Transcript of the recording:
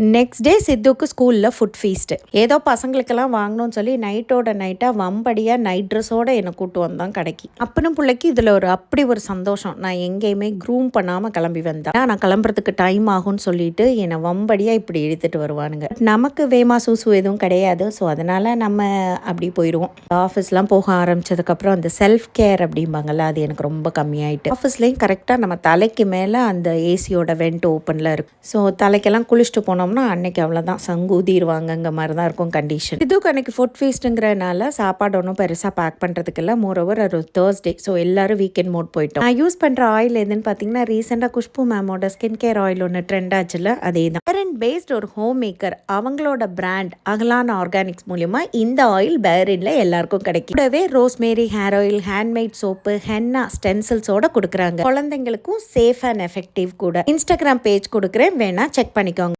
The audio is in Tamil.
நெக்ஸ்ட் டே சித்துக்கு ஸ்கூலில் ஃபுட் ஃபீஸ்ட்டு. ஏதோ பசங்களுக்கெல்லாம் வாங்கணும்னு சொல்லி நைட்டோட நைட்டாக வம்படியாக நைட் ட்ரெஸ்ஸோடு என்னை கூட்டு வந்தான் கடைக்கு. அப்பனும் பிள்ளைக்கு இதில் அப்படி ஒரு சந்தோஷம். நான் எங்கேயுமே க்ரூம் பண்ணாமல் கிளம்பி வந்தேன். நான் கிளம்புறதுக்கு டைம் ஆகும்னு சொல்லிட்டு என்னை வம்படியாக இப்படி இழுத்துட்டு வருவானுங்க. நமக்கு வேமா சூசு எதுவும் கிடையாது. ஸோ அதனால் நம்ம அப்படி போயிடுவோம். ஆஃபீஸ்லாம் போக ஆரம்பித்ததுக்கப்புறம் அந்த செல்ஃப் கேர் அப்படிம்பாங்கள்ல, அது எனக்கு ரொம்ப கம்மியாயிட்டு. ஆஃபீஸ்லேயும் கரெக்டாக நம்ம தலைக்கு மேலே அந்த ஏசியோட வெண்ட் ஓப்பனில் இருக்கும். ஸோ தலைக்கெல்லாம் குளிச்சுட்டு போனோம் அன்னைக்கு அவ்வளோதான், சங்கூதிடுவாங்கங்க மாதிரி தான் இருக்கும் கண்டிஷன். இதுக்கு அன்னைக்கு ஃபுட் ஃபீஸ்ட்டுங்கிறனால சாப்பாடு ஒன்றும் பெருசாக பேக் பண்ணுறதுக்கு மோரோவர் ஒரு தேர்ஸ்டே. ஸோ எல்லாரும் வீக்கெண்ட் மோட் போயிட்டோம். நான் யூஸ் பண்ணுற ஆயில் எதுன்னு பார்த்தீங்கன்னா, ரீசெண்டாக குஷ்பு மேமோட ஸ்கின் கேர் ஆயில் ஒன்று ட்ரெண்ட் ஆச்சுல, அதே தான். பேரண்ட் பேஸ்ட் ஒரு ஹோம் மேக்கர், அவங்களோட பிராண்ட் அகலான் ஆர்கானிக்ஸ் மூலியமா இந்த ஆயில் பேரின்ல எல்லாருக்கும் கிடைக்கும். கூடவே rosemary hair oil, handmade soap, henna ஸ்டென்சில்ஸோட கொடுக்குறாங்க. குழந்தைங்களுக்கும் சேஃப் அண்ட் எஃபெக்டிவ் கூட. இன்ஸ்டாகிராம் பேஜ் கொடுக்குறேன், வேணா செக் பண்ணிக்கோங்க.